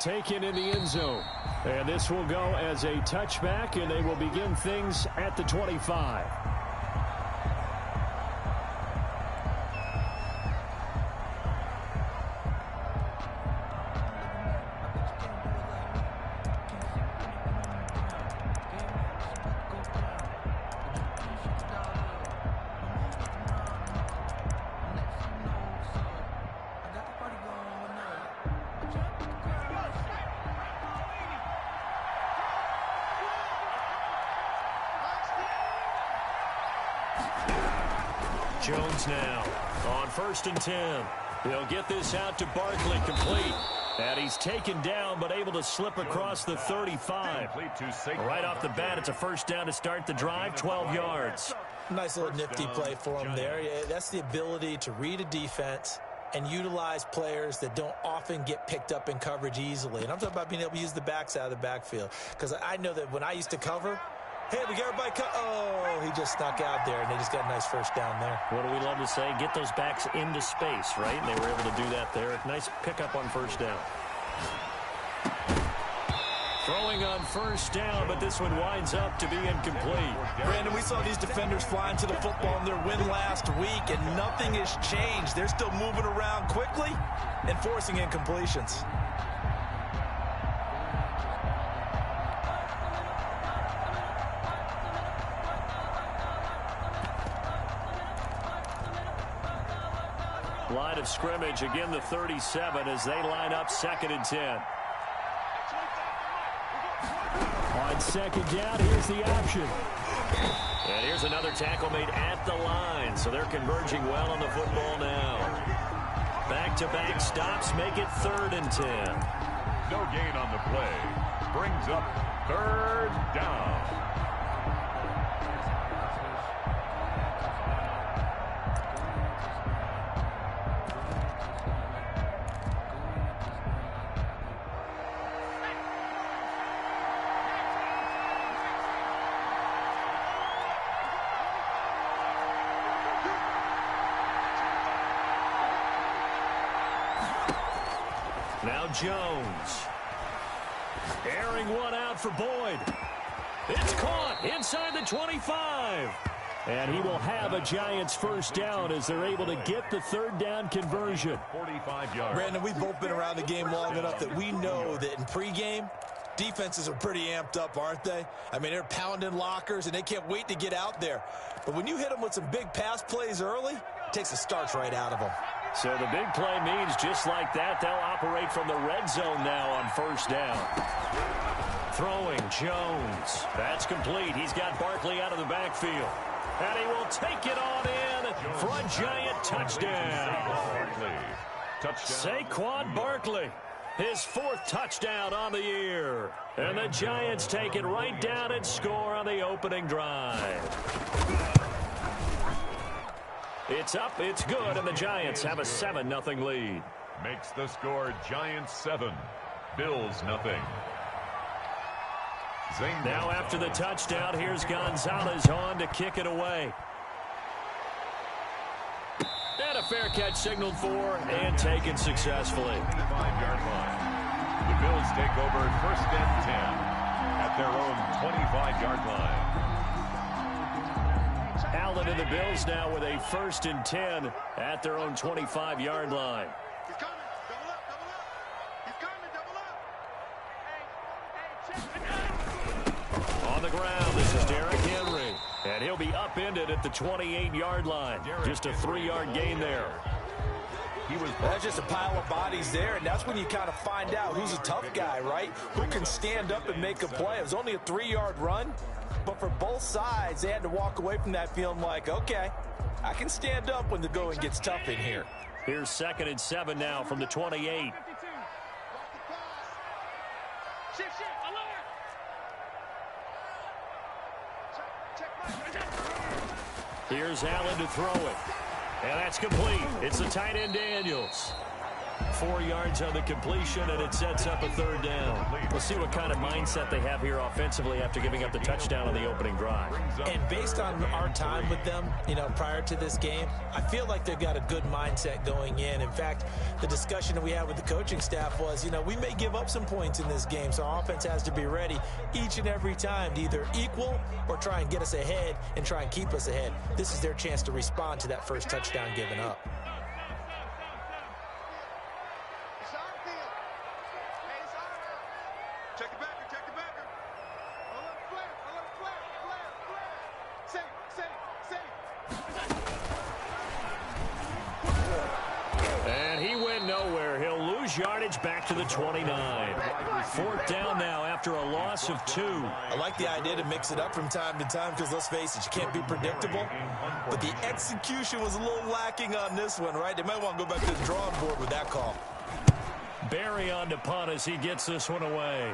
taken in the end zone. And this will go as a touchback, and they will begin things at the 25. Jones now on 1st and 10. He'll get this out to Barkley, complete. And he's taken down, but able to slip across the 35. Right off the bat, it's a first down to start the drive, 12 yards. Nice little nifty play for him there. Yeah, that's the ability to read a defense and utilize players that don't often get picked up in coverage easily. And I'm talking about being able to use the backs out of the backfield. Because I know that when I used to cover, hey, we got everybody oh, he just snuck out there, and they just got a nice first down there. What do we love to say? Get those backs into space, right? And they were able to do that there. Nice pickup on first down. Throwing on first down, but this one winds up to be incomplete. Brandon, we saw these defenders flying to the football in their win last week, and nothing has changed. They're still moving around quickly and forcing incompletions. Line of scrimmage, again the 37 as they line up 2nd and 10. On 2nd down, here's the option. And here's another tackle made at the line, so they're converging well on the football now. Back-to-back stops make it 3rd and 10. No gain on the play. Brings up 3rd down. Now Jones. Airing one out for Boyd. It's caught inside the 25. And he will have a Giants first down as they're able to get the 3rd down conversion. 45 yards. Brandon, we've both been around the game long enough that we know that in pregame, defenses are pretty amped up, aren't they? I mean, they're pounding lockers, and they can't wait to get out there. But when you hit them with some big pass plays early, it takes the starch right out of them. So the big play means just like that, they'll operate from the red zone now on first down. Throwing, Jones. That's complete. He's got Barkley out of the backfield. And he will take it on in for a Giant touchdown. Saquon Barkley, his 4th touchdown on the year. And the Giants take it right down and score on the opening drive. It's up, it's good, and the Giants have a 7-0 lead. Makes the score Giants 7, Bills 0. Now after the touchdown, here's Gonzalez on to kick it away. And a fair catch signaled for and taken successfully. 5-yard line. The Bills take over 1st and 10 at their own 25-yard line. Allen and the Bills now with a 1st and 10 at their own 25-yard line. He's coming. Double up, double up. He's coming, double up. On the ground, this is Derrick Henry. And he'll be upended at the 28-yard line. Just a 3-yard gain there. That's just a pile of bodies there, and that's when you kind of find out who's a tough guy, right? Who can stand up and make a play. It was only a 3-yard run, but for both sides, they had to walk away from that feeling like, okay, I can stand up when the going gets tough in here. Here's 2nd and 7 now from the 28. Here's Allen to throw it. And that's complete. It's the tight end Daniels. 4 yards on the completion, and it sets up a third down. We'll see what kind of mindset they have here offensively after giving up the touchdown on the opening drive. And based on our time with them, you know, prior to this game, I feel like they've got a good mindset going in. In fact, the discussion that we had with the coaching staff was, you know, we may give up some points in this game, so our offense has to be ready each and every time to either equal or try and get us ahead and try and keep us ahead. This is their chance to respond to that first touchdown given up. Check it back. And he went nowhere. He'll lose yardage back to the 29. Fourth down now after a loss of 2. I like the idea to mix it up from time to time because, let's face it, you can't be predictable. But the execution was a little lacking on this one, right? They might want to go back to the drawing board with that call. Barry on to punt as he gets this one away.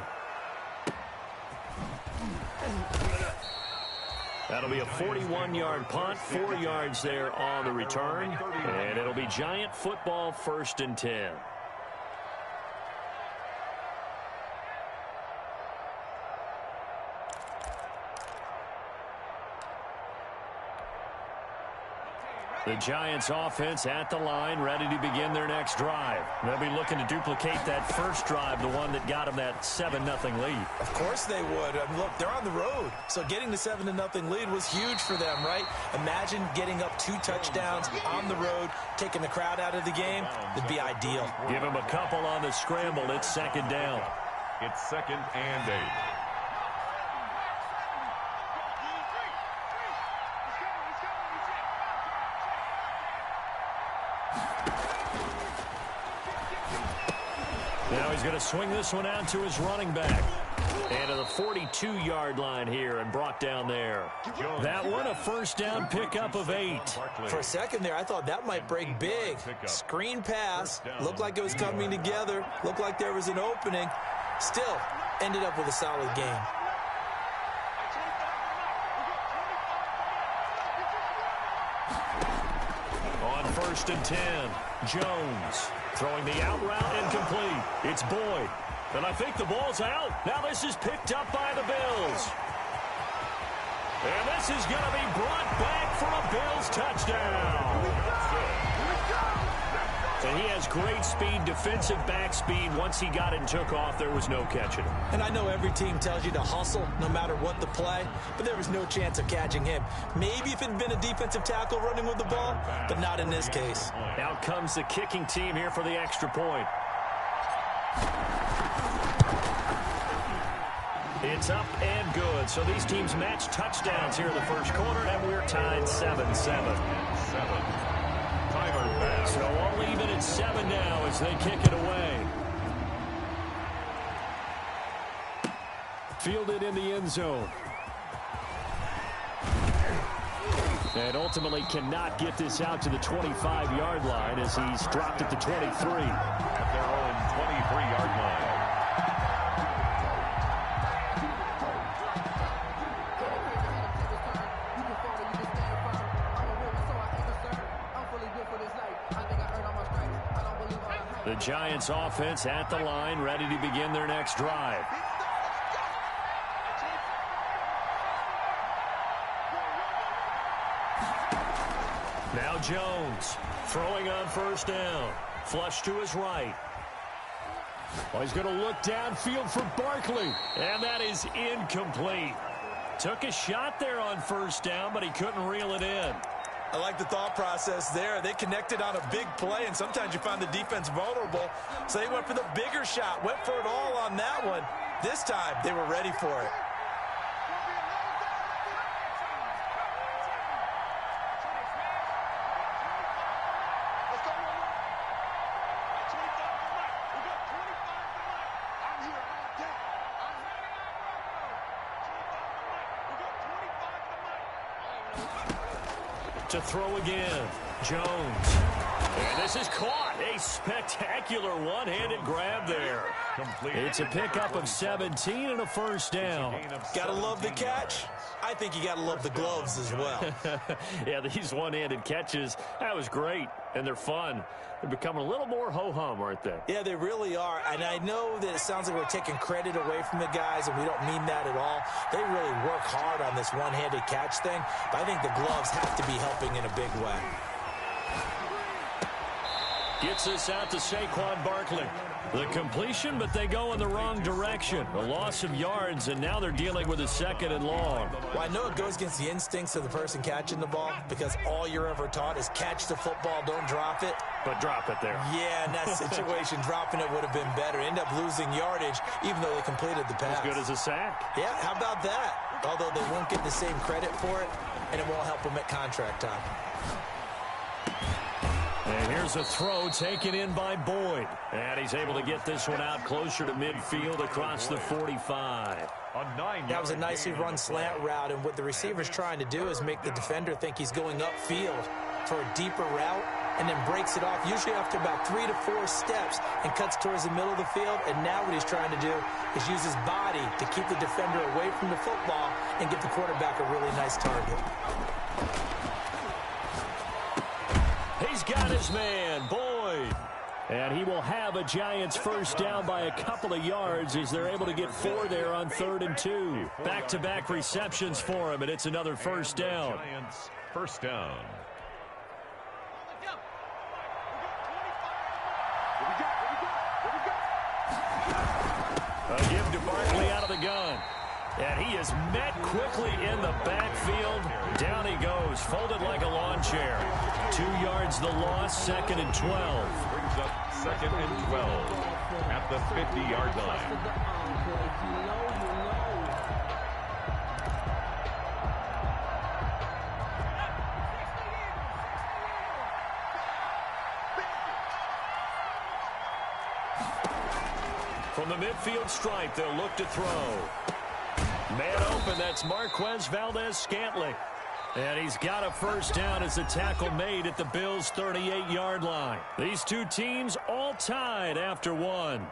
That'll be a 41-yard punt, 4 yards there on the return. And it'll be Giant football, 1st and 10. The Giants offense at the line, ready to begin their next drive. They'll be looking to duplicate that first drive, the one that got them that 7-0 lead. Of course they would. I mean, look, they're on the road. So getting the 7-0 lead was huge for them, right? Imagine getting up 2 touchdowns on the road, taking the crowd out of the game. It'd be ideal. Give them a couple on the scramble. It's 2nd down. It's 2nd and 8. Now he's going to swing this one out to his running back. And to the 42-yard line here and brought down there. That one a first down pickup of 8. For a second there, I thought that might break big. Screen pass. Looked like it was coming together. Looked like there was an opening. Still ended up with a solid game. On 1st and 10, Jones throwing the out route incomplete. It's Boyd. And I think the ball's out. Now this is picked up by the Bills. And this is going to be brought back for a Bills touchdown. And he has great speed, defensive back speed. Once he got it and took off, there was no catching him. And I know every team tells you to hustle no matter what the play, but there was no chance of catching him. Maybe if it had been a defensive tackle running with the ball, but not in this case. Out comes the kicking team here for the extra point. It's up and good. So these teams match touchdowns here in the first quarter, and we're tied 7-7. So all even at 7 now as they kick it away. Fielded in the end zone. And ultimately cannot get this out to the 25-yard line as he's dropped at the 23. At their own 23-yard line. The Giants offense at the line, ready to begin their next drive. Now Jones throwing on first down. Flush to his right. Well, he's going to look downfield for Barkley. And that is incomplete. Took a shot there on first down, but he couldn't reel it in. I like the thought process there. They connected on a big play, and sometimes you find the defense vulnerable. So they went for the bigger shot, went for it all on that one. This time, they were ready for it. To throw again, Jones And this is caught. A spectacular one-handed grab there. It's a pickup of 17 and a first down. Gotta love the catch. I think you gotta love the gloves as well. Yeah, these one-handed catches, that was great, and they're fun. They're becoming a little more ho-hum, aren't they? Yeah, they really are. And I know that it sounds like we're taking credit away from the guys, and we don't mean that at all. They really work hard on this one-handed catch thing, but I think the gloves have to be helping in a big way. Gets this out to Saquon Barkley. The completion, but they go in the wrong direction. A loss of yards, and now they're dealing with a second and long. Well, I know it goes against the instincts of the person catching the ball because all you're ever taught is catch the football, don't drop it. But drop it there. Yeah, in that situation, dropping it would have been better. End up losing yardage, even though they completed the pass. As good as a sack. Yeah, how about that? Although they won't get the same credit for it, and it won't help them at contract time. And here's a throw taken in by Boyd. And he's able to get this one out closer to midfield across the 45. That was a nicely run slant route, and what the receiver's trying to do is make the defender think he's going upfield for a deeper route, and then breaks it off, usually after about 3 to 4 steps, and cuts towards the middle of the field. And now what he's trying to do is use his body to keep the defender away from the football and give the quarterback a really nice target. He's got his man, Boyd. And he will have a Giants first down by a couple of yards as they're able to get 4 there on 3rd and 2. Back-to-back receptions for him, and it's another first down. Giants first down. A give to Barkley out of the gun. And he is met quickly in the backfield. Down he goes, folded like a lawn chair. 2 yards the loss, 2nd and 12. Brings up 2nd and 12 at the 50-yard line. From the midfield stripe, they'll look to throw. Man open, that's Marquez Valdes-Scantling. And he's got a first down as a tackle made at the Bills' 38-yard line. These two teams all tied after 1.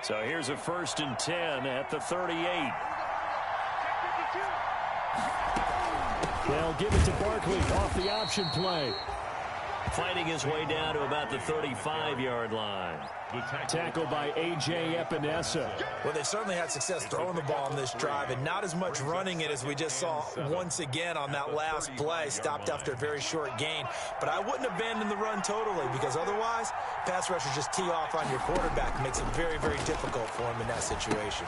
So here's a 1st and 10 at the 38. They'll give it to Barkley off the option play. Fighting his way down to about the 35-yard line. Tackled by A.J. Epinesa. Well, they certainly had success throwing the ball on this drive, and not as much running it as we just saw once again on that last play. Stopped after a very short gain. But I wouldn't abandon the run totally, because otherwise, pass rushers just tee off on your quarterback. It makes it very, very difficult for him in that situation.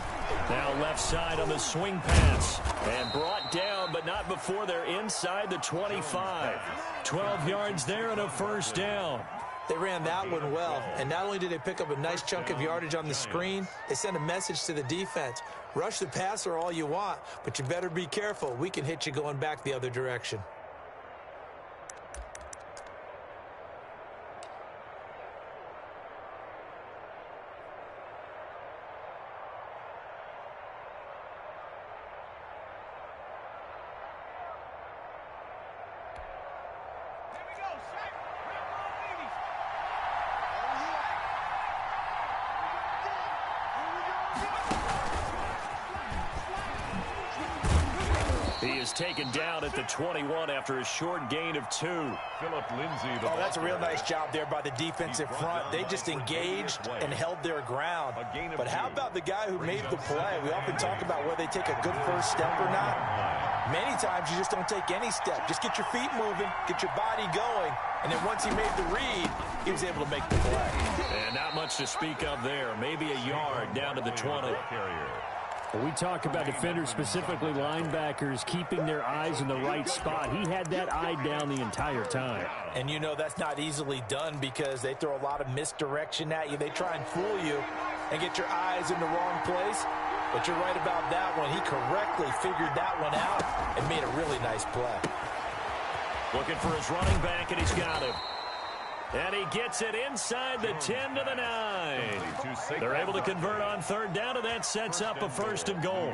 Now left side on the swing pass. And brought down, but not before they're inside the 25. 12 yards there and a first down. They ran that one well, and not only did they pick up a nice chunk of yardage on the screen, they sent a message to the defense. Rush the passer all you want, but you better be careful. We can hit you going back the other direction. He is taken down at the 21 after a short gain of 2. Philip Lindsay. Oh, that's a real nice job there by the defensive front. They just engaged and held their ground. But how about the guy who made the play? We often talk about whether they take a good first step or not. Many times you just don't take any step. Just get your feet moving, get your body going, and then once he made the read, he was able to make the play. And not much to speak of there. Maybe a yard down to the 20. We talk about defenders, specifically linebackers, keeping their eyes in the right spot. He had that eye down the entire time. And you know that's not easily done because they throw a lot of misdirection at you. They try and fool you and get your eyes in the wrong place. But you're right about that one. He correctly figured that one out and made a really nice play. Looking for his running back, and he's got him. And he gets it inside the 10 to the 9. They're able to convert on third down, and that sets up a 1st and goal.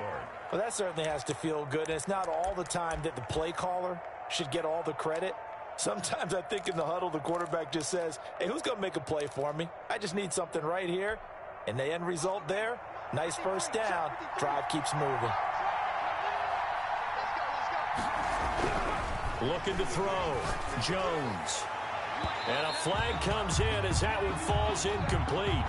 Well, that certainly has to feel good. And it's not all the time that the play caller should get all the credit. Sometimes I think in the huddle, the quarterback just says, hey, who's going to make a play for me? I just need something right here. And the end result there, nice 1st down. Drive keeps moving. Looking to throw. Jones. And a flag comes in as that one falls incomplete.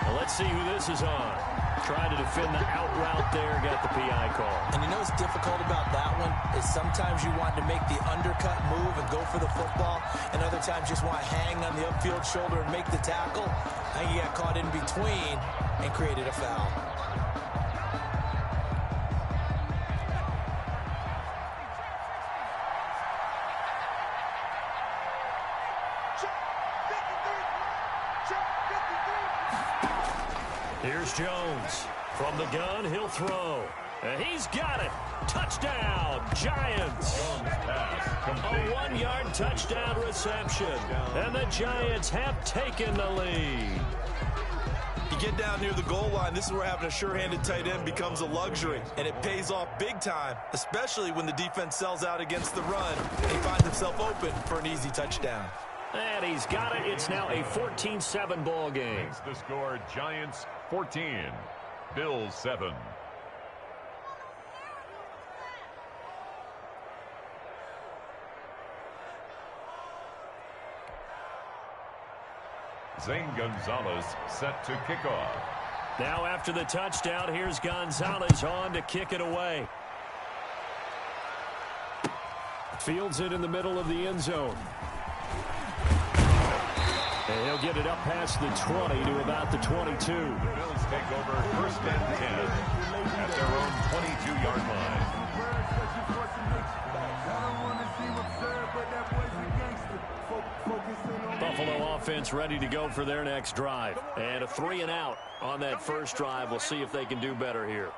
Well, let's see who this is on. Trying to defend the out route there, got the PI call. And you know what's difficult about that one is sometimes you want to make the undercut move and go for the football, and other times you just want to hang on the upfield shoulder and make the tackle. I think he got caught in between and created a foul. Here's Jones. From the gun, he'll throw. And he's got it. Touchdown, Giants. A 1-yard touchdown reception. And the Giants have taken the lead. You get down near the goal line, this is where having a sure-handed tight end becomes a luxury. And it pays off big time, especially when the defense sells out against the run. And he finds himself open for an easy touchdown. And he's got it. It's now a 14-7 ball game. The score, Giants 14, Bills 7. Zane Gonzalez set to kick off. Now after the touchdown, here's Gonzalez on to kick it away. Fields it in the middle of the end zone. And he'll get it up past the 20 to about the 22. The Bills take over 1st and 10 at their own 22-yard line. Buffalo offense ready to go for their next drive. And a 3-and-out on that first drive. We'll see if they can do better here.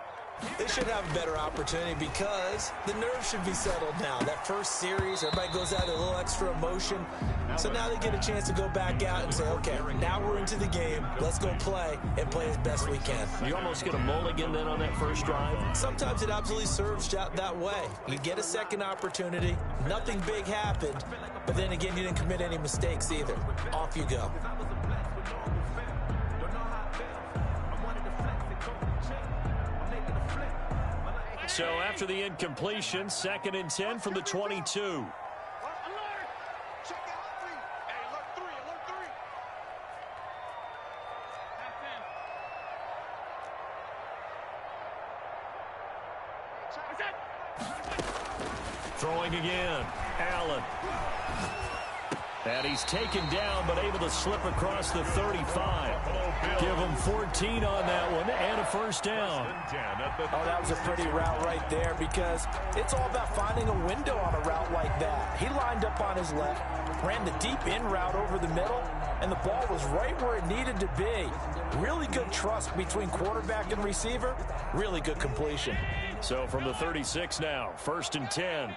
They should have a better opportunity because the nerves should be settled now. That first series, everybody goes out with a little extra emotion. So now they get a chance to go back out and say, okay, now we're into the game. Let's go play and play as best we can. You almost get a mulligan then on that first drive? Sometimes it absolutely serves that way. You get a second opportunity. Nothing big happened. But then again, you didn't commit any mistakes either. Off you go. So after the incompletion, 2nd and 10 from the 22. Throwing again. Allen. And he's taken down, but able to slip across the 35. Give him 14 on that one, and a 1st down. Oh, that was a pretty route right there because it's all about finding a window on a route like that. He lined up on his left, ran the deep in route over the middle, and the ball was right where it needed to be. Really good trust between quarterback and receiver. Really good completion. So from the 36 now, 1st and 10.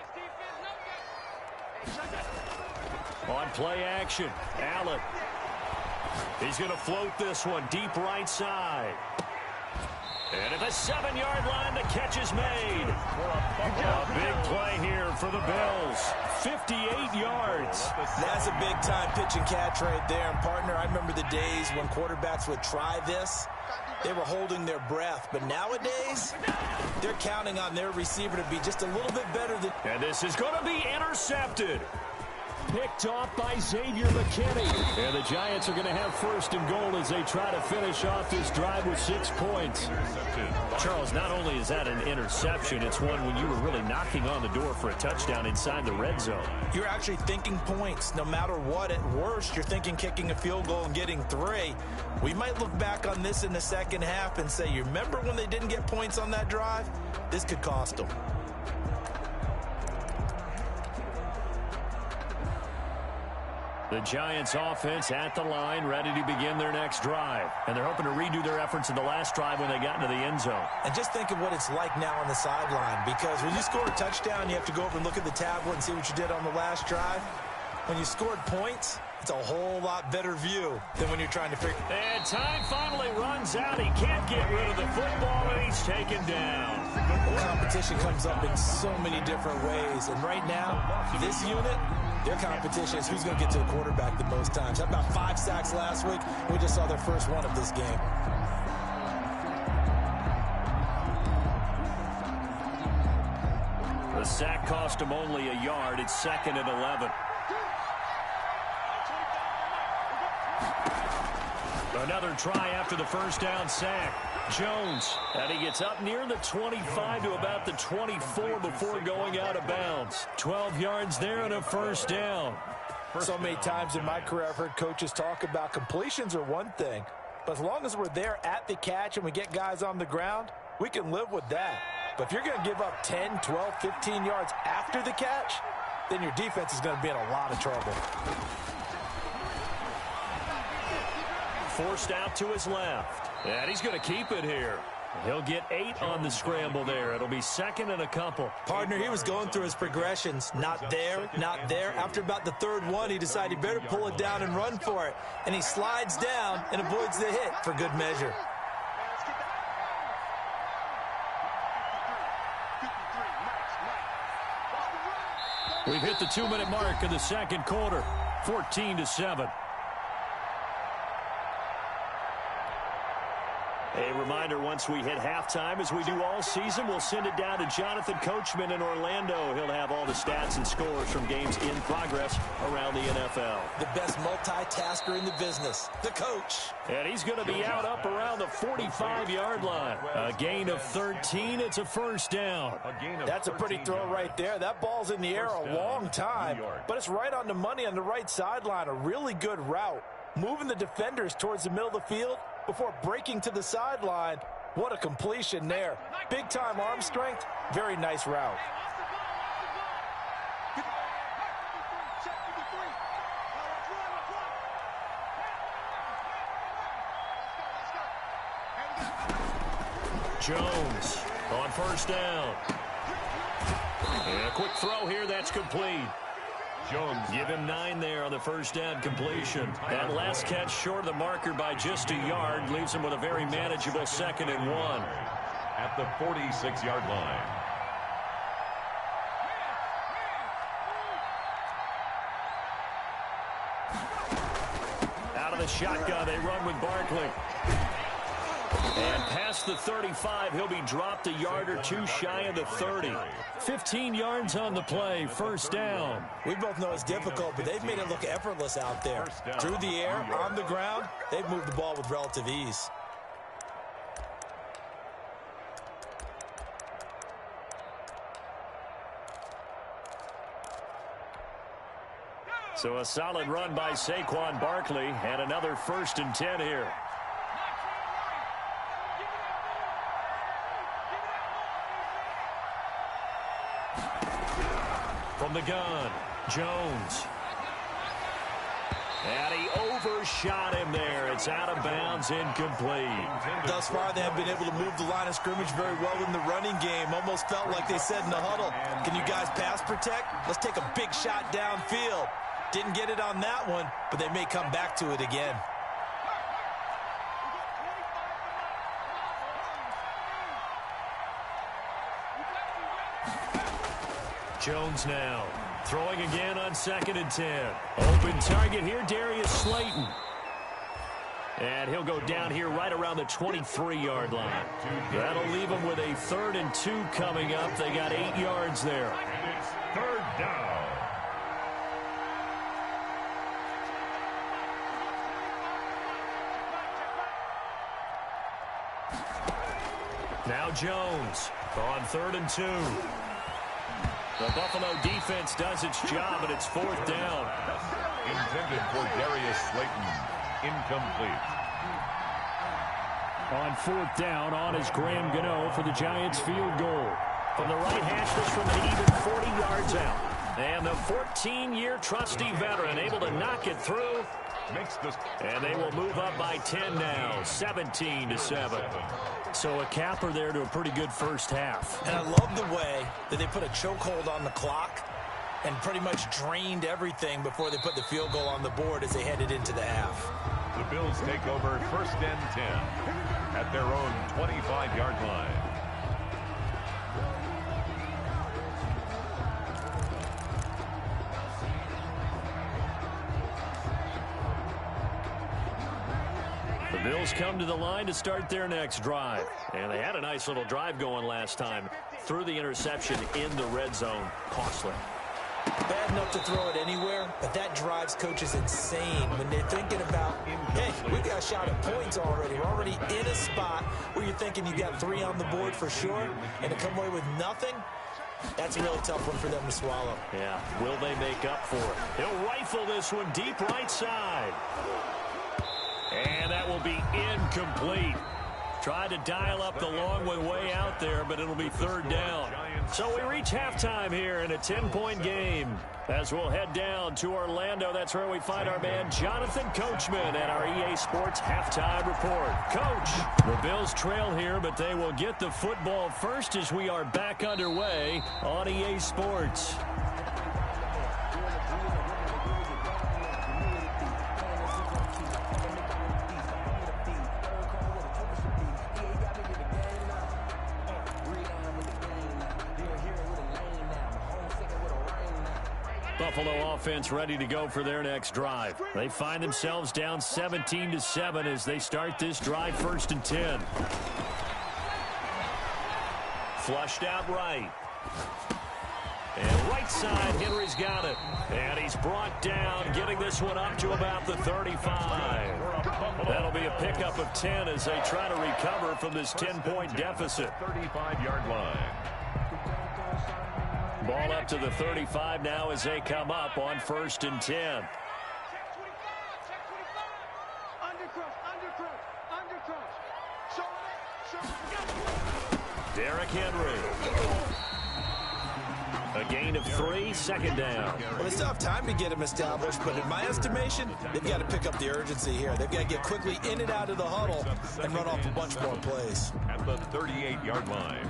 On play action, Allen. He's going to float this one deep right side. And at the 7-yard line, the catch is made. A big play here for the Bills. 58 yards. That's a big-time pitch and catch right there. And, partner, I remember the days when quarterbacks would try this. They were holding their breath. But nowadays, they're counting on their receiver to be just a little bit better than... And this is going to be intercepted. Picked off by Xavier McKinney. And the Giants are going to have 1st and goal as they try to finish off this drive with 6 points. Charles, not only is that an interception, it's one when you were really knocking on the door for a touchdown inside the red zone. You're actually thinking points. No matter what, at worst, you're thinking kicking a field goal and getting 3. We might look back on this in the second half and say, you remember when they didn't get points on that drive? This could cost them. The Giants offense at the line, ready to begin their next drive. And they're hoping to redo their efforts in the last drive when they got into the end zone. And just think of what it's like now on the sideline, because when you score a touchdown, you have to go over and look at the tablet and see what you did on the last drive. when you scored points, it's a whole lot better view than when you're trying to figure. And time finally runs out. He can't get rid of the football, and he's taken down. Competition comes up in so many different ways. And right now, this unit, their competition is who's going to get to the quarterback the most times. How about 5 sacks last week? We just saw their first one of this game. The sack cost him only a yard. It's 2nd and 11. Another try after the first down sack. Jones, and he gets up near the 25 to about the 24 before going out of bounds. 12 yards there and a first down. So many times in my career I've heard coaches talk about completions are one thing, but as long as we're there at the catch and we get guys on the ground, we can live with that. But if you're going to give up 10, 12, 15 yards after the catch, then your defense is going to be in a lot of trouble. Forced out to his left. And he's going to keep it here. He'll get 8 on the scramble there. It'll be 2nd and a couple. Partner, he was going through his progressions. Not there, not there. After about the 3rd one, he decided he better pull it down and run for it. And he slides down and avoids the hit for good measure. We've hit the 2-minute mark in the second quarter. 14-7. A reminder, once we hit halftime, as we do all season, we'll send it down to Jonathan Coachman in Orlando. He'll have all the stats and scores from games in progress around the NFL. The best multitasker in the business, the coach. And he's going to be out up around the 45-yard line. A gain of 13. It's a first down. That's a pretty throw right there. That ball's in the air a long time, but it's right on the money on the right sideline. A really good route. Moving the defenders towards the middle of the field before breaking to the sideline. What a completion there. Big-time arm strength. Very nice route. Jones on first down. And a quick throw here. That's complete. Jones. Give him 9 there on the first down completion. That last catch short of the marker by just a yard leaves him with a very manageable 2nd and 1. At the 46-yard line. Out of the shotgun, they run with Barkley. And past the 35, he'll be dropped a yard or 2 shy of the 30. 15 yards on the play, first down. We both know it's difficult, but they've made it look effortless out there. Through the air, on the ground, they've moved the ball with relative ease. So a solid run by Saquon Barkley, and another 1st and 10 here. From the gun, Jones. And he overshot him there. It's out of bounds, incomplete. Thus far, they have been able to move the line of scrimmage very well in the running game. Almost felt like they said in the huddle, can you guys pass protect? Let's take a big shot downfield. Didn't get it on that one, but they may come back to it again. Jones now throwing again on 2nd and 10. Open target here, Darius Slayton. And he'll go down here right around the 23-yard line. That'll leave them with a 3rd and 2 coming up. They got 8 yards there. And it's 3rd down. Now Jones on 3rd and 2. The Buffalo defense does its job, and it's 4th down. Intended for Darius Slayton. Incomplete. On 4th down, on is Graham Gano for the Giants field goal. From the right hash, this from an even 40 yards out. And the 14-year trusty veteran able to knock it through. And they will move up by 10 now, 17-7. So a capper there to a pretty good first half. And I love the way that they put a chokehold on the clock and pretty much drained everything before they put the field goal on the board as they headed into the half. The Bills take over 1st and 10 at their own 25-yard line. The Bills come to the line to start their next drive. And they had a nice little drive going last time. Threw the interception in the red zone. Costly. Bad enough to throw it anywhere, but that drives coaches insane when they're thinking about, hey, we got a shot at points already. We're already in a spot where you're thinking you got 3 on the board for sure, and to come away with nothing, that's a really tough one for them to swallow. Yeah, will they make up for it? He'll rifle this one deep right side. And that will be incomplete. Tried to dial up the long one way out there, but it'll be 3rd down. So we reach halftime here in a 10-point game. As we'll head down to Orlando, that's where we find our man Jonathan Coachman at our EA Sports Halftime Report. Coach, the Bills trail here, but they will get the football first as we are back underway on EA Sports. Buffalo offense ready to go for their next drive. They find themselves down 17-7 as they start this drive 1st and 10. Flushed out right. And right side, Henry's got it. And he's brought down, getting this one up to about the 35. That'll be a pickup of 10 as they try to recover from this 10-point deficit. 35-yard line. Ball up to the 35 now as they come up on 1st and 10. Derrick Henry. A gain of 3, 2nd down. Well, they still have time to get him established, but in my estimation, they've got to pick up the urgency here. They've got to get quickly in and out of the huddle and run off a bunch more plays. At the 38-yard line.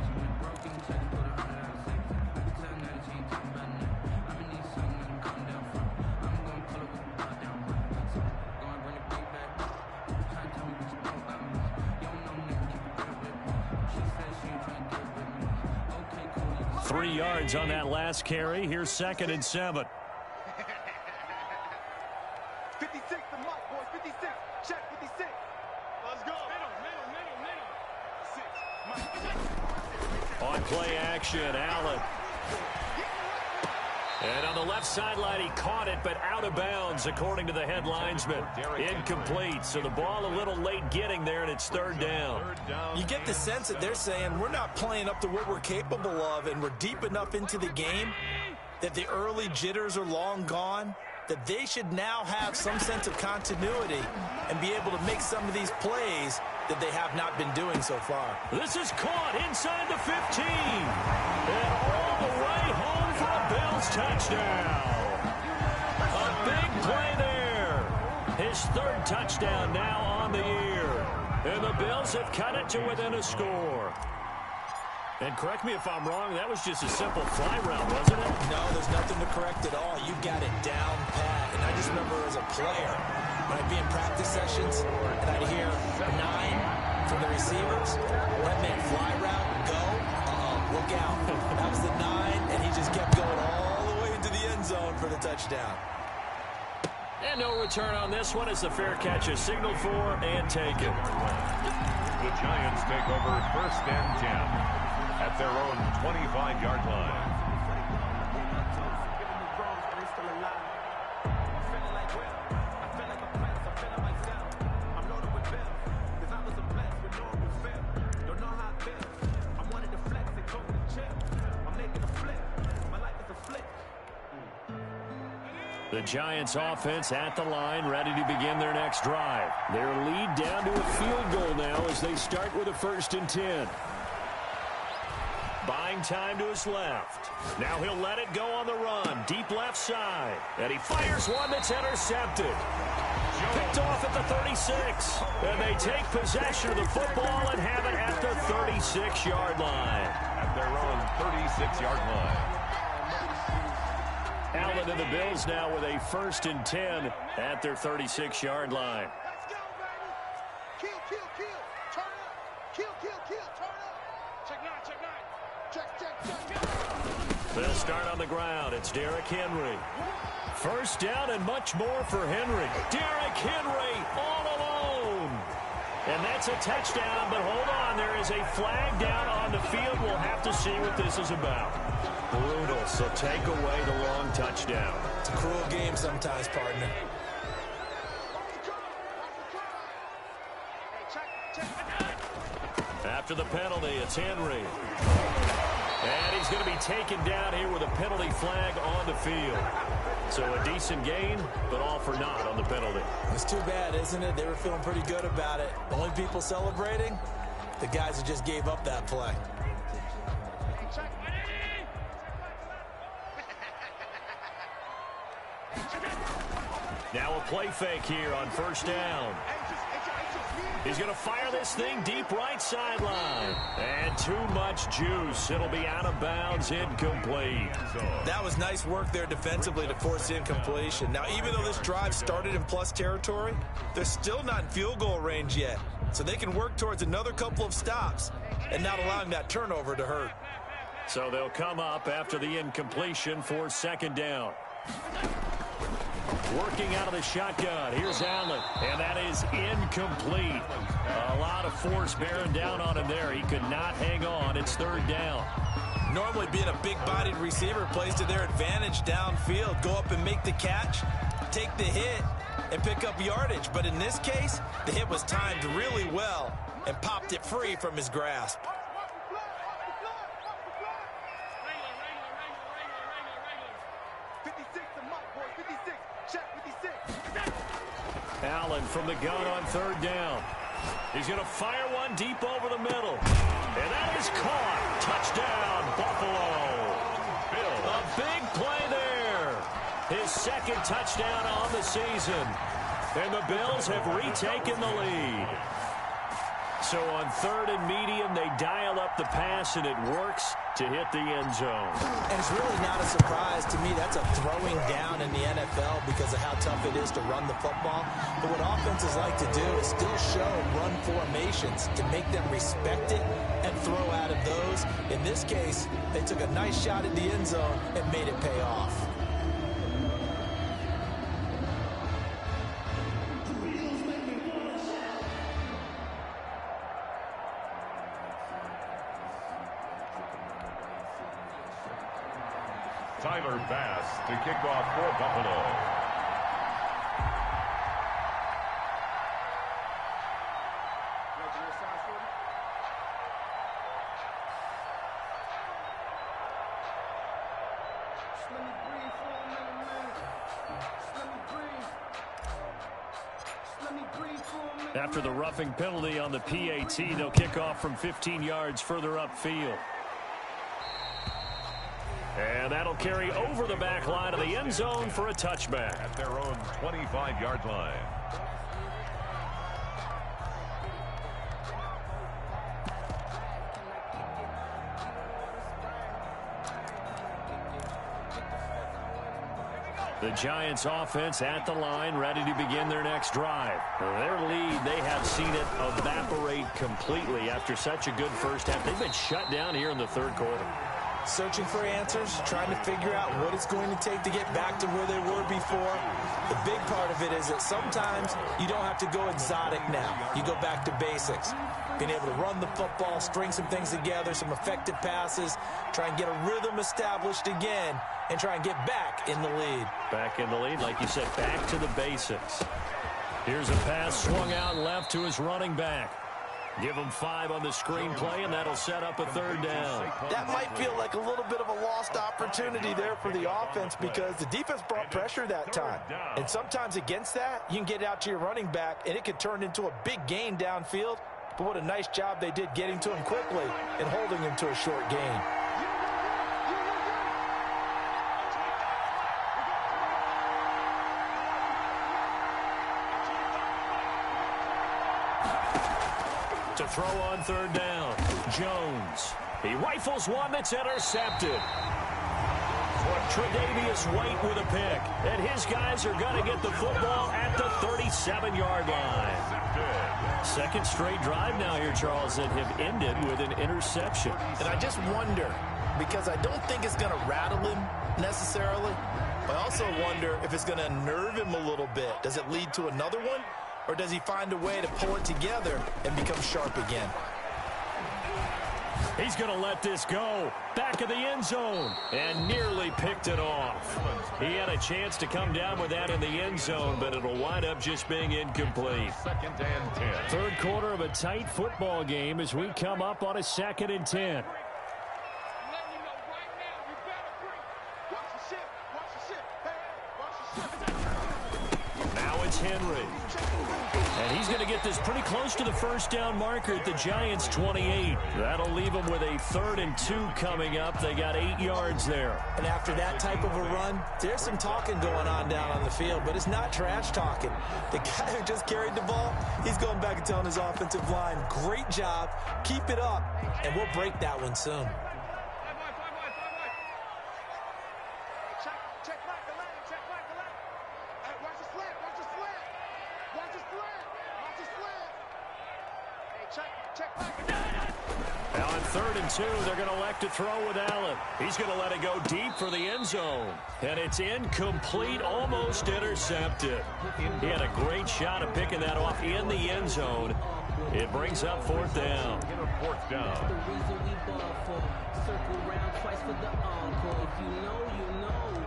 3 yards on that last carry. Here's 2nd and 7. 56 the mark, boys. 56. Check 56. Let's go. Middle. On play action, Allen. And on the left sideline, he caught it, but out of bounds, according to the head linesman. Incomplete, so the ball a little late getting there, and it's 3rd down. You get the sense that they're saying we're not playing up to what we're capable of, and we're deep enough into the game that the early jitters are long gone, that they should now have some sense of continuity and be able to make some of these plays that they have not been doing so far. This is caught inside the 15. And all the way home for a Bills touchdown. A big play there. His 3rd touchdown now on the year. And the Bills have cut it to within a score. And correct me if I'm wrong, that was just a simple fly route, wasn't it? No, there's nothing to correct at all. You got it down pat. And I just remember as a player, when I'd be in practice sessions and I'd hear 9 from the receivers, that meant fly route, go, look out. That was the 9, and he just kept going all the way into the end zone for the touchdown. And no return on this one as the fair catch is signaled for and taken. The Giants take over 1st and 10 at their own 25-yard line. The Giants offense at the line, ready to begin their next drive. Their lead down to a field goal now as they start with a 1st and 10. Buying time to his left. Now he'll let it go on the run. Deep left side. And he fires one that's intercepted. Picked off at the 36. And they take possession of the football and have it at the 36-yard line. At their own 36-yard line. Allen and the Bills now with a 1st and 10 at their 36-yard line. Let's go, baby. Kill. Turn up. Kill. Turn up. Check 9. Check. They'll start on the ground. It's Derrick Henry. 1st down and much more for Henry. Derrick Henry all alone. And that's a touchdown, but hold on. There is a flag down on the field. We'll have to see what this is about. Brutal, so take away the long touchdown. It's a cruel game sometimes, partner. After the penalty, it's Henry. And he's going to be taken down here with a penalty flag on the field. So a decent gain, but all for naught on the penalty. It's too bad, isn't it? They were feeling pretty good about it. The only people celebrating, the guys who just gave up that play. Now a play fake here on 1st down. He's going to fire this thing deep right sideline. And too much juice. It'll be out of bounds, incomplete. That was nice work there defensively to force the incompletion. Now, even though this drive started in plus territory, they're still not in field goal range yet. So they can work towards another couple of stops and not allowing that turnover to hurt. So they'll come up after the incompletion for 2nd down. Working out of the shotgun. Here's Allen, and that is incomplete. A lot of force bearing down on him there. He could not hang on. It's 3rd down. Normally being a big-bodied receiver plays to their advantage downfield. Go up and make the catch, take the hit, and pick up yardage. But in this case, the hit was timed really well and popped it free from his grasp. Allen from the gun on 3rd down. He's going to fire one deep over the middle. And that is caught. Touchdown, Buffalo. A big play there. His 2nd touchdown on the season. And the Bills have retaken the lead. So on 3rd and medium, they dial up the pass, and it works to hit the end zone. And it's really not a surprise to me. That's a throwing down in the NFL because of how tough it is to run the football. But what offenses like to do is still show run formations to make them respect it and throw out of those. In this case, they took a nice shot at the end zone and made it pay off. Tyler Bass to kick off for Buffalo. After the roughing penalty on the PAT, they'll kick off from 15 yards further upfield. And that'll carry over the back line of the end zone for a touchback. At their own 25-yard line. The Giants offense at the line, ready to begin their next drive. Their lead, they have seen it evaporate completely after such a good first half. They've been shut down here in the 3rd quarter. Searching for answers, trying to figure out what it's going to take to get back to where they were before. The big part of it is that sometimes you don't have to go exotic now. You go back to basics. Being able to run the football, string some things together, some effective passes, try and get a rhythm established again, and try and get back in the lead. Back in the lead, like you said, back to the basics. Here's a pass swung out left to his running back. Give him 5 on the screenplay, and that'll set up a 3rd down. That might feel like a little bit of a lost opportunity there for the offense because the defense brought pressure that time. And sometimes against that, you can get out to your running back, and it can turn into a big gain downfield. But what a nice job they did getting to him quickly and holding him to a short gain. To throw on 3rd down, Jones. He rifles one that's intercepted. Tre'Davious White with a pick. And his guys are going to get the football at the 37-yard line. Second straight drive now here, Charles, that have ended with an interception. And I just wonder, because I don't think it's going to rattle him necessarily, but I also wonder if it's going to nerve him a little bit. Does it lead to another one? Or does he find a way to pull it together and become sharp again? He's going to let this go. Back of the end zone. And nearly picked it off. He had a chance to come down with that in the end zone, but it'll wind up just being incomplete. 2nd and 10. Third quarter of a tight football game as we come up on a 2nd and 10. Now it's Henry. And he's going to get this pretty close to the first down marker at the Giants' 28. That'll leave them with a 3rd and 2 coming up. They got 8 yards there. And after that type of a run, there's some talking going on down on the field, but it's not trash talking. The guy who just carried the ball, he's going back and telling his offensive line, great job, keep it up, and we'll break that one soon. Now on 3rd and 2, they're going to elect to throw with Allen. He's going to let it go deep for the end zone. And it's incomplete, almost intercepted. He had a great shot at picking that off in the end zone. It brings up 4th down. 4th down. Circle round twice for the encore. If you know, you know.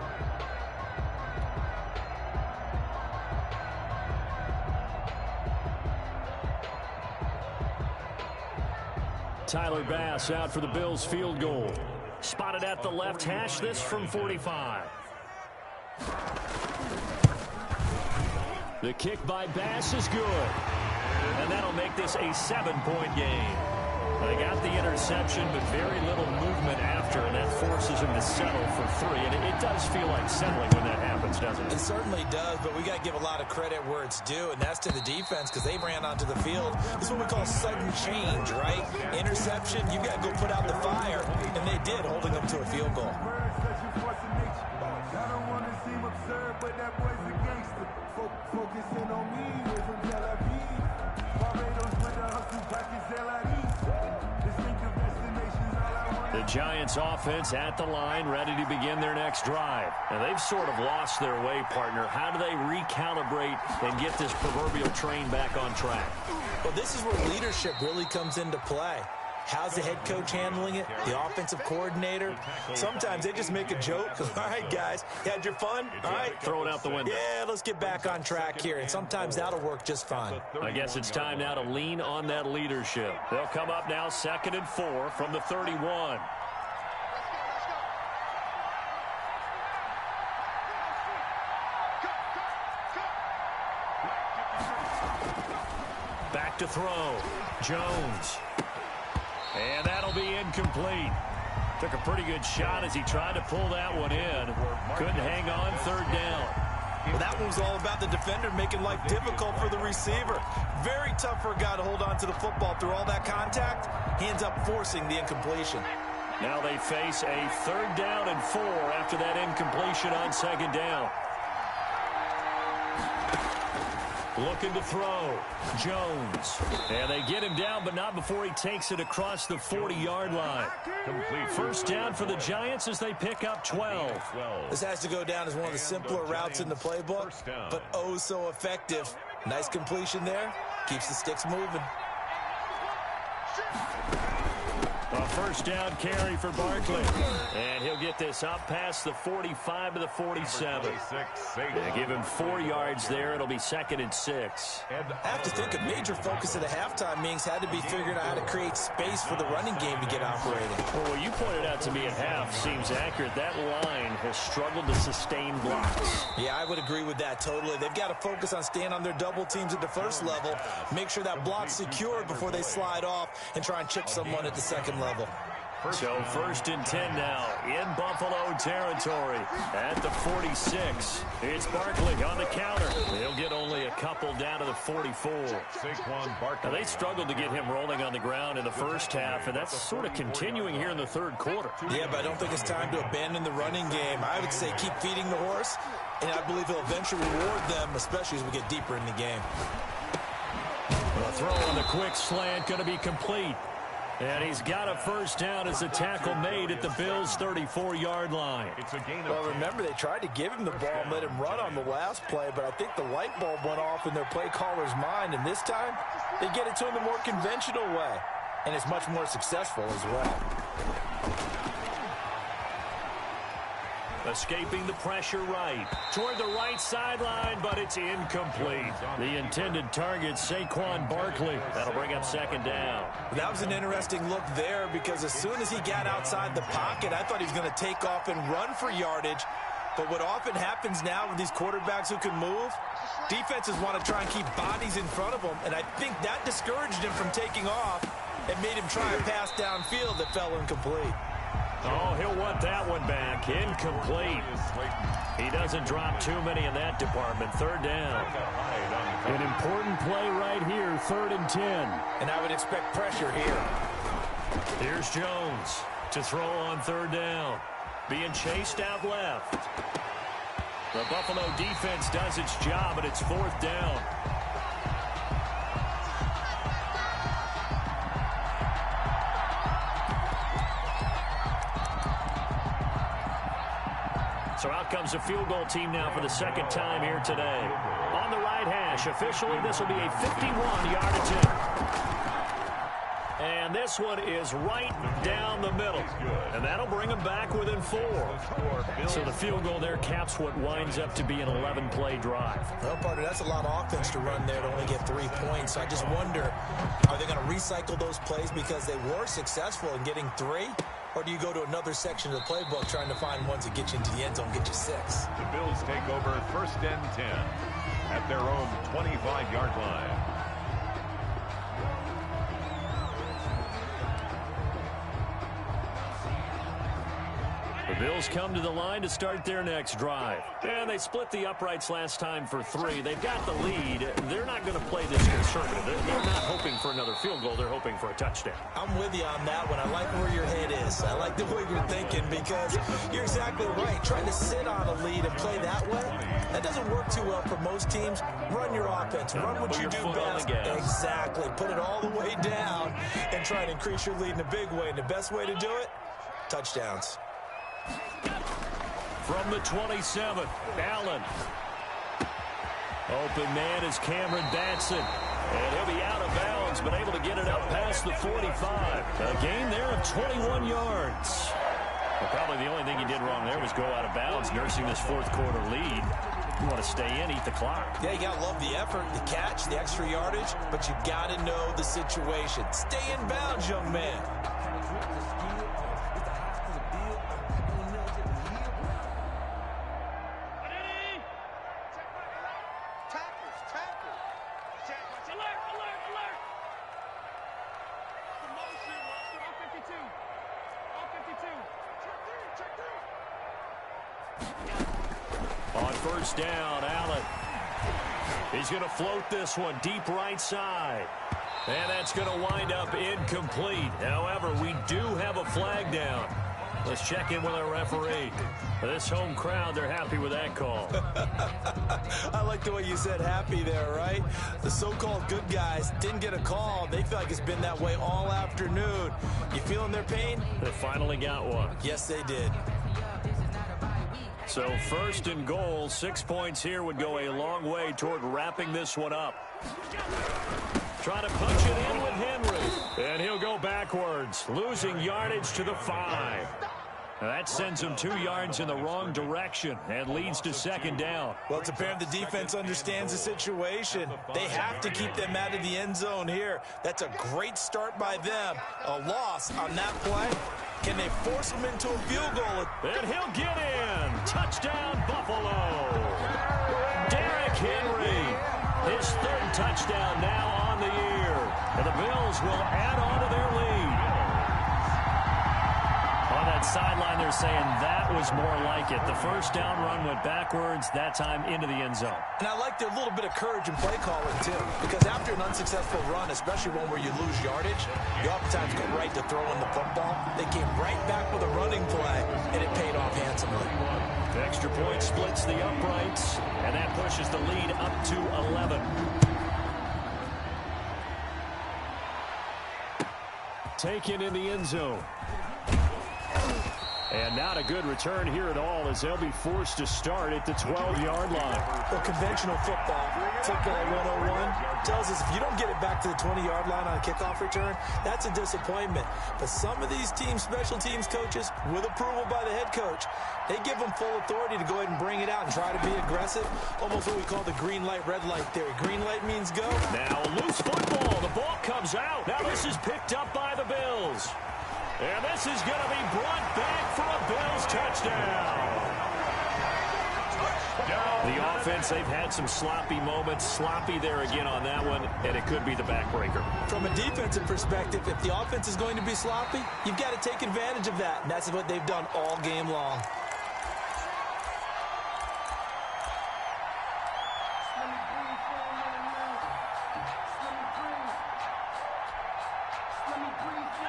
Tyler Bass out for the Bills field goal. Spotted at the left hash, this from 45. The kick by Bass is good. And that'll make this a 7-point game. They got the interception, but very little movement after, and that forces him to settle for 3. And it does feel like settling when that happens, doesn't it? It certainly does, but we got to give a lot of credit where it's due, and that's to the defense because they ran onto the field. This is what we call sudden change, right? Interception, you got to go put out the fire, and they did, holding them to a field goal. The Giants offense at the line, ready to begin their next drive. And they've sort of lost their way, partner. How do they recalibrate and get this proverbial train back on track? Well, this is where leadership really comes into play. How's the head coach handling it? The offensive coordinator? Sometimes they just make a joke. All right, guys, you had your fun? All right. Throw it out the window. Yeah, let's get back on track here. And sometimes that'll work just fine. I guess it's time now to lean on that leadership. They'll come up now 2nd and 4 from the 31. Back to throw. Jones. And that'll be incomplete. Took a pretty good shot as he tried to pull that one in. Couldn't hang on 3rd down. Well, that one was all about the defender making life difficult for the receiver. Very tough for a guy to hold on to the football through all that contact. He ends up forcing the incompletion. Now they face a 3rd down and 4 after that incompletion on 2nd down. Looking to throw. Jones. And they get him down, but not before he takes it across the 40-yard line. Complete. 1st down for the Giants as they pick up 12. This has to go down as one of the simpler routes in the playbook, but oh so effective. Nice completion there. Keeps the sticks moving. A 1st down carry for Barkley. And he'll get this up past the 45 to the 47. They give him 4 yards there. It'll be 2nd and 6. I have to think a major focus of the halftime meetings had to be figuring out how to create space for the running game to get operating. Well, what you pointed out to me at half seems accurate. That line has struggled to sustain blocks. Yeah, I would agree with that totally. They've got to focus on staying on their double teams at the first level, make sure that block's secured before they slide off and try and chip someone at the second level. So first and 10 now in Buffalo territory at the 46. It's Barkley on the counter. He'll get only a couple down to the 44. Saquon Barkley. Now, they struggled to get him rolling on the ground in the first half, and that's sort of continuing here in the third quarter. Yeah, but I don't think it's time to abandon the running game. I would say keep feeding the horse, and I believe he'll eventually reward them, especially as we get deeper in the game. A throw on the quick slant going to be complete. And he's got a first down as a tackle made at the Bills' 34-yard line. It's a gain of Well, remember, they tried to give him the ball and let him run on the last play, but I think the light bulb went off in their play caller's mind, and this time they get it to him the more conventional way, and it's much more successful as well. Escaping the pressure right. Toward the right sideline, but it's incomplete. The intended target, Saquon Barkley. That'll bring up second down. That was an interesting look there because as soon as he got outside the pocket, I thought he was going to take off and run for yardage. But what often happens now with these quarterbacks who can move, defenses want to try and keep bodies in front of them, and I think that discouraged him from taking off and made him try a pass downfield that fell incomplete. Oh, he'll want that one back. Incomplete. He doesn't drop too many in that department. Third down. An important play right here, 3rd and 10. And I would expect pressure here. Here's Jones to throw on third down. Being chased out left. The Buffalo defense does its job, and it's 4th down. So out comes the field goal team now for the second time here today. On the right hash, officially this will be a 51-yard attempt. And this one is right down the middle. And that'll bring them back within 4. So the field goal there caps what winds up to be an 11-play drive. Well, partner, that's a lot of offense to run there to only get 3 points. So I just wonder, are they going to recycle those plays because they were successful in getting 3? Or do you go to another section of the playbook trying to find ones that get you into the end zone, get you 6? The Bills take over 1st and 10 at their own 25-yard line. The Bills come to the line to start their next drive. And they split the uprights last time for 3. They've got the lead. They're not going to play this conservative. They're not hoping for another field goal. They're hoping for a touchdown. I'm with you on that one. I like where your head is. I like the way you're thinking because you're exactly right. Trying to sit on a lead and play that way, that doesn't work too well for most teams. Run your offense. Run what you do best. Exactly. Put it all the way down and try and increase your lead in a big way. And the best way to do it, touchdowns. From the 27, Allen. Open man is Cameron Batson. And he'll be out of bounds, but able to get it up past the 45. A gain there of 21 yards. Well, probably the only thing he did wrong there was go out of bounds, nursing this 4th quarter lead. You want to stay in, eat the clock. Yeah, you got to love the effort, the catch, the extra yardage, but you got to know the situation. Stay in bounds, young man. On first down, Allen. He's going to float this one deep right side. And that's going to wind up incomplete. However, we do have a flag down. Let's check in with our referee. This home crowd, they're happy with that call. I like the way you said happy there, right? The so-called good guys didn't get a call. They feel like it's been that way all afternoon. You feeling their pain? They finally got one. Yes, they did. So 1st and goal, 6 points here would go a long way toward wrapping this one up. Trying to punch it in with Henry. And he'll go backwards, losing yardage to the 5. That sends him 2 yards in the wrong direction and leads to second down. Well, it's apparent the defense understands the situation. They have to keep them out of the end zone here. That's a great start by them. A loss on that play. Can they force him into a field goal? And he'll get in. Touchdown, Buffalo. Derrick Henry. His 3rd touchdown now on the year. And the Bills will add on to their lead. that sideline, they're saying that was more like it. The first down run went backwards, that time into the end zone. And I like their little bit of courage in play calling, too, because after an unsuccessful run, especially one where you lose yardage, you oftentimes go right to throwing the football. They came right back with a running play, and it paid off handsomely. The extra point splits the uprights, and that pushes the lead up to 11. Taken in the end zone. And not a good return here at all as they'll be forced to start at the 12-yard line. Well, conventional football 101, tells us if you don't get it back to the 20-yard line on a kickoff return, that's a disappointment. But some of these teams, special teams coaches, with approval by the head coach, they give them full authority to go ahead and bring it out and try to be aggressive. Almost what we call the green light, red light theory. Green light means go. Now loose football. The ball comes out. Now this is picked up by the Bills. And this is going to be brought back for a Bills touchdown. The offense, they've had some sloppy moments. Sloppy there again on that one, and it could be the backbreaker. From a defensive perspective, if the offense is going to be sloppy, you've got to take advantage of that. And that's what they've done all game long.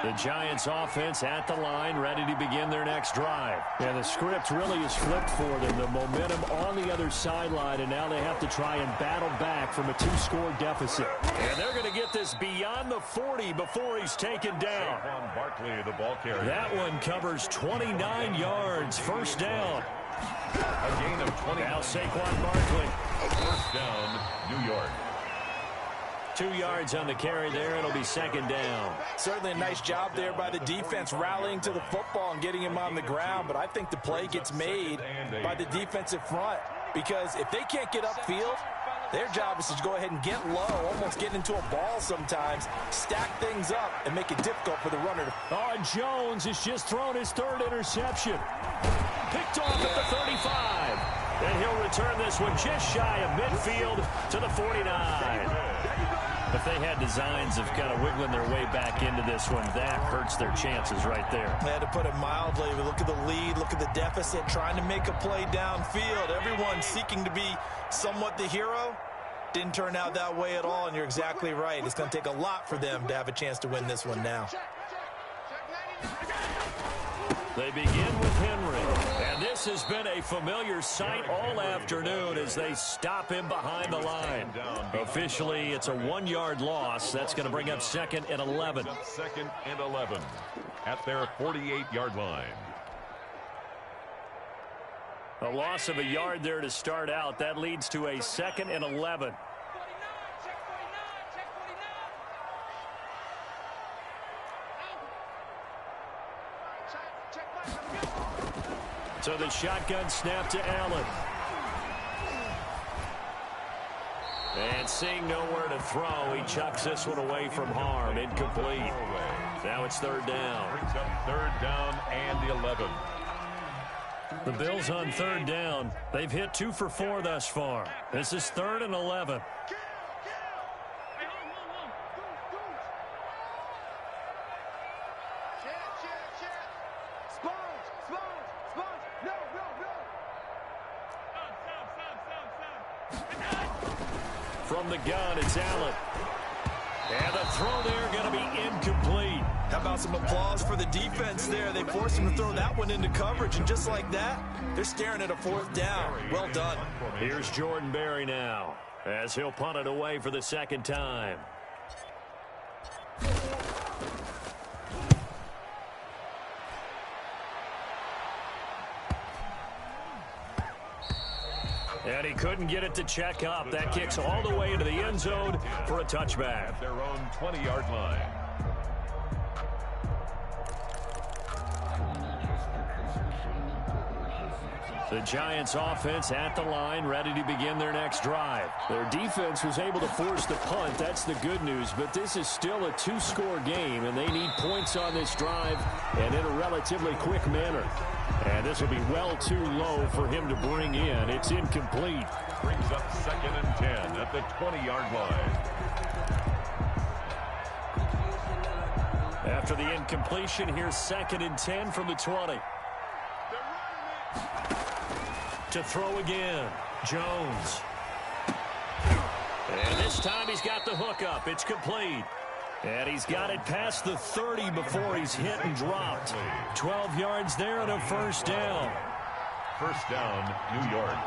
The Giants offense at the line, ready to begin their next drive. Yeah, the script really is flipped for them. The momentum on the other sideline, and now they have to try and battle back from a 2-score deficit. And they're going to get this beyond the 40 before he's taken down. Saquon Barkley, the ball carrier. That one covers 29 yards. First down. A gain of 20. Now Saquon Barkley. First down, New York. 2 yards on the carry there. It'll be second down. Certainly a nice job there by the defense rallying to the football and getting him on the ground. But I think the play gets made by the defensive front because if they can't get upfield, their job is to go ahead and get low, almost get into a ball sometimes, stack things up, and make it difficult for the runner to... Oh, and Jones has just thrown his third interception. Picked off at the 35. And he'll return this one just shy of midfield to the 49. If they had designs of kind of wiggling their way back into this one, that hurts their chances right there. They had to put it mildly. Look at the lead, look at the deficit, trying to make a play downfield. Everyone seeking to be somewhat the hero. Didn't turn out that way at all, and you're exactly right. It's going to take a lot for them to have a chance to win this one now. They begin with Henry, and this has been a familiar sight all afternoon as they stop him behind the line. Officially, it's a 1-yard loss. That's going to bring up second and 11. Second and 11 at their 48-yard line. A loss of a yard there to start out. That leads to a second and 11. So the shotgun snap to Allen. And seeing nowhere to throw, he chucks this one away from harm. Incomplete. Now it's third down. Brings up third down and 11. The Bills on third down. They've hit 2 for 4 thus far. This is third and 11. From the gun, it's Allen. And the throw there going to be incomplete. How about some applause for the defense there? They forced him to throw that one into coverage, and just like that, they're staring at a fourth down. Well done. Here's Jordan Berry now as he'll punt it away for the second time. And he couldn't get it to check up. That kicks all the way into the end zone for a touchback. At their own 20-yard line. The Giants offense at the line, ready to begin their next drive. Their defense was able to force the punt. That's the good news. But this is still a 2-score game, and they need points on this drive and in a relatively quick manner. And this will be well too low for him to bring in. It's incomplete. Brings up second and 10 at the 20-yard line. After the incompletion, here's 2nd and 10 from the 20. To throw again, Jones. And this time he's got the hook up. It's complete. And he's got it past the 30 before he's hit and dropped. 12 yards there and a first down. First down, New York.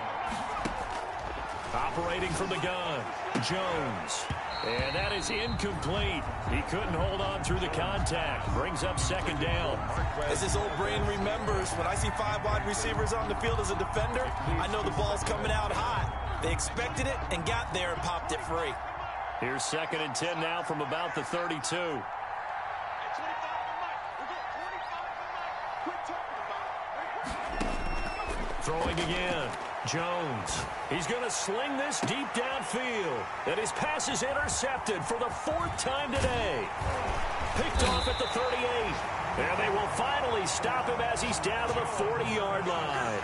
Operating from the gun, Jones. And that is incomplete. He couldn't hold on through the contact. Brings up 2nd down. As his old brain remembers, when I see 5 wide receivers on the field as a defender, I know the ball's coming out hot. They expected it and got there and popped it free. Here's 2nd and 10 now from about the 32. Throwing again, Jones. He's going to sling this deep downfield. And his pass is intercepted for the 4th time today. Picked off at the 38. And they will finally stop him as he's down to the 40-yard line.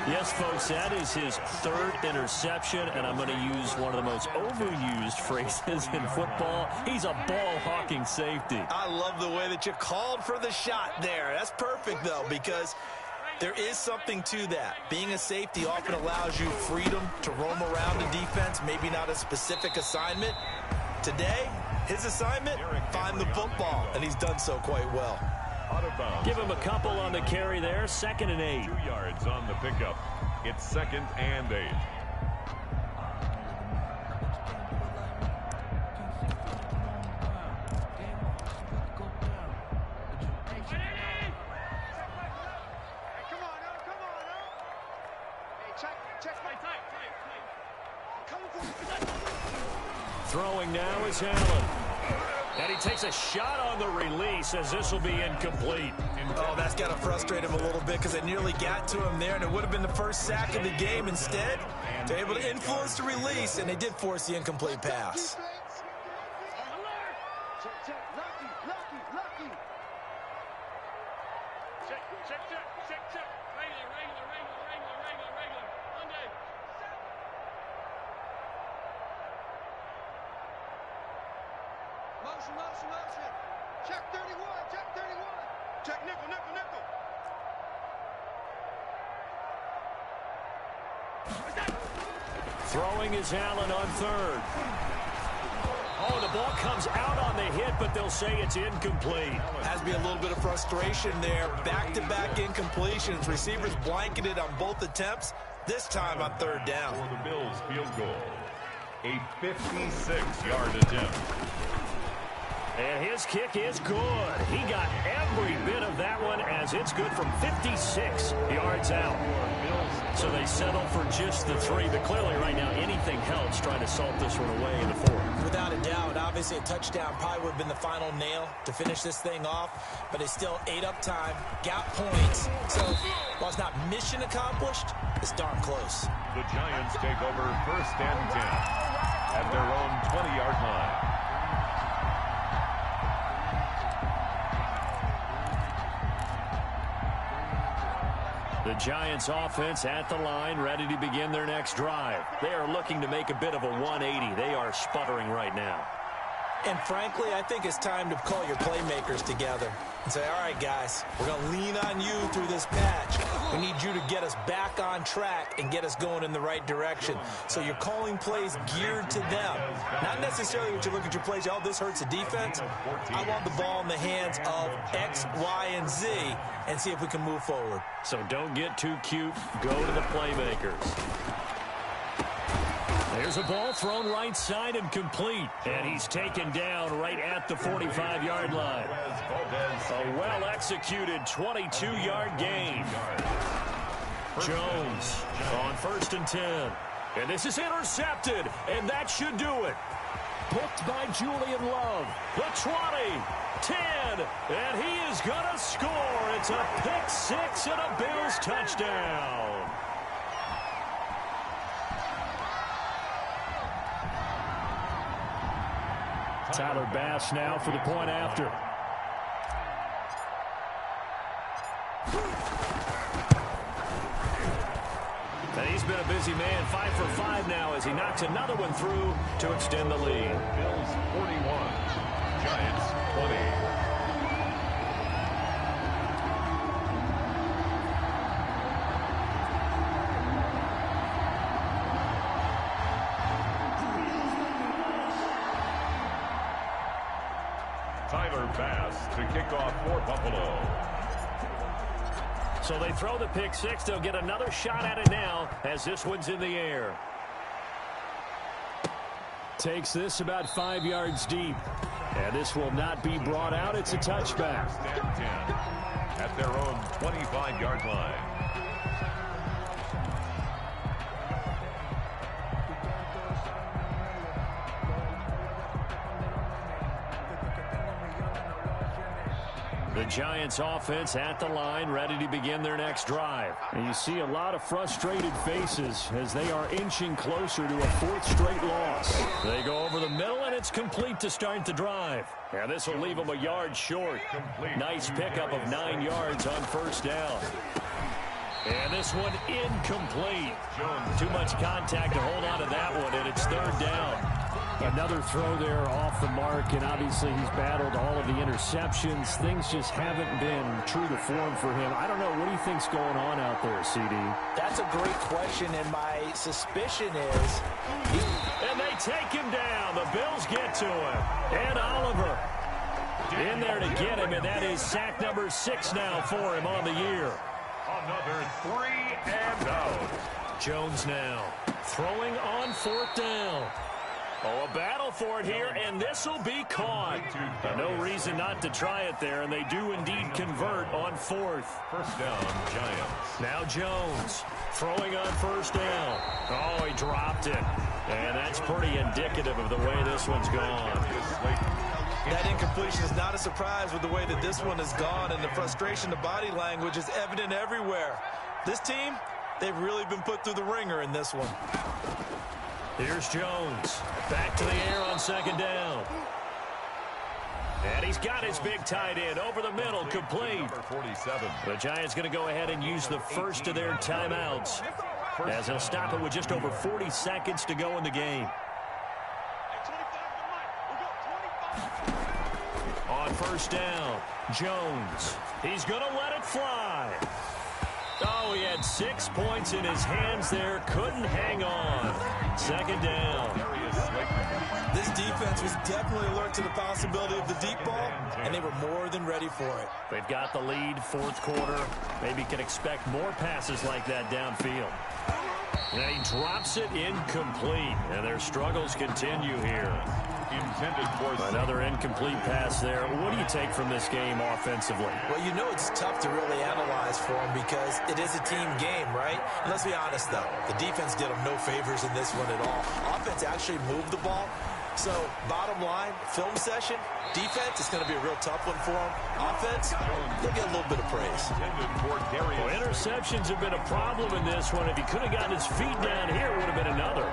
Yes, folks, that is his 3rd interception, and I'm going to use one of the most overused phrases in football. He's a ball-hawking safety. I love the way that you called for the shot there. That's perfect, though, because there is something to that. Being a safety often allows you freedom to roam around the defense, maybe not a specific assignment. Today, his assignment, find the football, and he's done so quite well. Give him a couple on the carry there. 2nd and 8. 2 yards on the pickup. It's 2nd and 8. Throwing now is Allen. And he takes a shot on the release as this will be incomplete. Oh, that's got to frustrate him a little bit because they nearly got to him there, and it would have been the first sack of the game. Instead, they're able to influence the release, and they did force the incomplete pass. Motion. Check 31. Check nickel. Throwing is Allen on 3rd. Oh, the ball comes out on the hit, but they'll say it's incomplete. Has to be a little bit of frustration there. Back-to-back incompletions. Receivers blanketed on both attempts, this time on 3rd down. For the Bills field goal, a 56-yard attempt. And his kick is good. He got every bit of that one as it's good from 56 yards out. So they settle for just the 3. But clearly right now anything helps trying to salt this one away in the 4th. Without a doubt, obviously a touchdown probably would have been the final nail to finish this thing off. But it's still ate up time, got points. So while it's not mission accomplished, it's darn close. The Giants take over 1st and 10 at their own 20-yard line. The Giants offense at the line, ready to begin their next drive. They are looking to make a bit of a 180. They are sputtering right now. And frankly, I think it's time to call your playmakers together and say, all right, guys, we're going to lean on you through this patch. We need you to get us back on track and get us going in the right direction. So you're calling plays geared to them. Not necessarily what you look at your plays, oh, this hurts the defense. I want the ball in the hands of X, Y, and Z and see if we can move forward. So don't get too cute. Go to the playmakers. There's a ball thrown right side and complete. And he's taken down right at the 45-yard line. A well-executed 22-yard gain. Jones on 1st and 10. And this is intercepted, and that should do it. Picked by Julian Love. The 20, 10, and he is going to score. It's a pick 6 and a Bills touchdown. Tyler Bass now for the point after. And he's been a busy man, 5 for 5 now as he knocks another one through to extend the lead. Bills 41, Giants 20. Tyler Bass to kick off for Buffalo. So they throw the pick six. They'll get another shot at it now as this one's in the air. Takes this about 5 yards deep. And this will not be brought out. It's a touchback. First and 10 at their own 25-yard line. The Giants offense at the line, ready to begin their next drive. And you see a lot of frustrated faces as they are inching closer to a fourth straight loss. They go over the middle, and it's complete to start the drive. And this will leave them a yard short. Nice pickup of 9 yards on first down. And this one incomplete. Too much contact to hold on to that one, and it's third down. Another throw there off the mark, and obviously he's battled all of the interceptions. Things just haven't been true to form for him. I don't know. What do you think's going on out there, CD? That's a great question, and my suspicion is... And they take him down. The Bills get to him. And Oliver in there to get him, and that is sack number 6 now for him on the year. Another 3 and out. Jones now throwing on fourth down. Oh, a battle for it here, and this will be caught. No reason not to try it there, and they do indeed convert on fourth. First down, Giants. Now Jones throwing on first down. Oh, he dropped it. And that's pretty indicative of the way this one's gone. That incompletion is not a surprise with the way that this one has gone, and the frustration, the body language is evident everywhere. This team, they've really been put through the ringer in this one. Here's Jones. Back to the air on second down. And he's got his big tight end over the middle, complete. Number 47. The Giants going to go ahead and use the first of their timeouts as they'll stop it with just over 40 seconds to go in the game. On first down, Jones. He's going to let it fly. Oh, he had 6 points in his hands there. Couldn't hang on. Second down. This defense was definitely alert to the possibility of the deep ball, and they were more than ready for it. They've got the lead, fourth quarter. Maybe can expect more passes like that downfield. And he drops it incomplete, and their struggles continue here. Intended for another incomplete pass there. What do you take from this game offensively? Well, you know it's tough to really analyze for them because it is a team game, right? And let's be honest, though. The defense did them no favors in this one at all. Offense actually moved the ball. So, bottom line, film session, defense, it's going to be a real tough one for them. Offense, they'll get a little bit of praise. Well, interceptions have been a problem in this one. If he could have gotten his feet down here, it would have been another.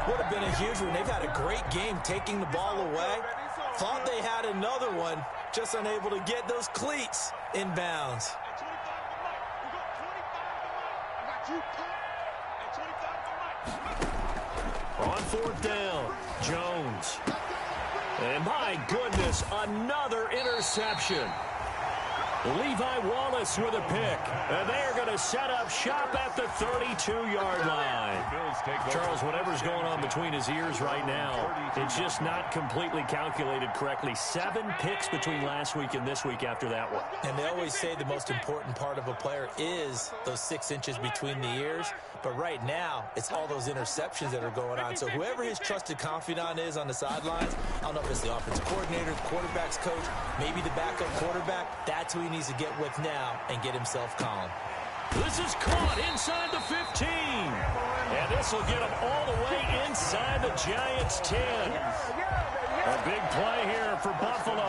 Would have been a huge one. They've had a great game taking the ball away. Thought they had another one, just unable to get those cleats in bounds. On fourth down, Jones. And my goodness, another interception. Levi Wallace with a pick. And they're going to set up shop at the 32-yard line. Charles, whatever's going on between his ears right now, it's just not completely calculated correctly. 7 picks between last week and this week after that one. And they always say the most important part of a player is those 6 inches between the ears. But right now, it's all those interceptions that are going on. So whoever his trusted confidant is on the sidelines, I don't know if it's the offensive coordinator, the quarterback's coach, maybe the backup quarterback, that's who he needs to get with now and get himself calm. This is caught inside the 15. And this will get him all the way inside the Giants' 10. A big play here for Buffalo.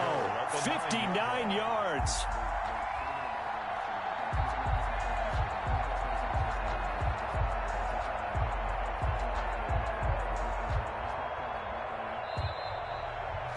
59 yards.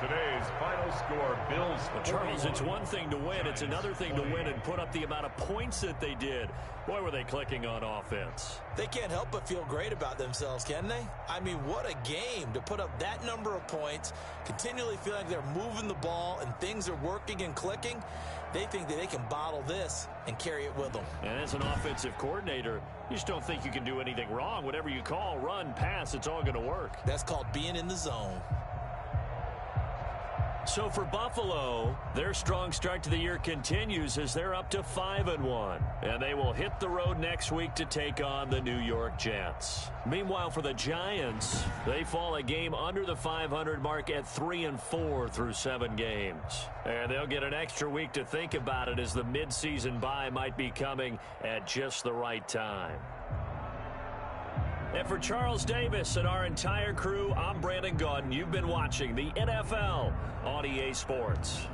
Today's final score, Bills. Charles, it's one thing to win. It's another thing to win and put up the amount of points that they did. Boy, were they clicking on offense. They can't help but feel great about themselves, can they? I mean, what a game to put up that number of points, continually feel like they're moving the ball and things are working and clicking. They think that they can bottle this and carry it with them. And as an offensive coordinator, you just don't think you can do anything wrong. Whatever you call, run, pass, it's all going to work. That's called being in the zone. So for Buffalo, their strong start to the year continues as they're up to 5-1. And they will hit the road next week to take on the New York Jets. Meanwhile, for the Giants, they fall a game under the 500 mark at 3-4 through 7 games. And they'll get an extra week to think about it as the midseason bye might be coming at just the right time. And for Charles Davis and our entire crew, I'm Brandon Gaudin. You've been watching the NFL on EA Sports.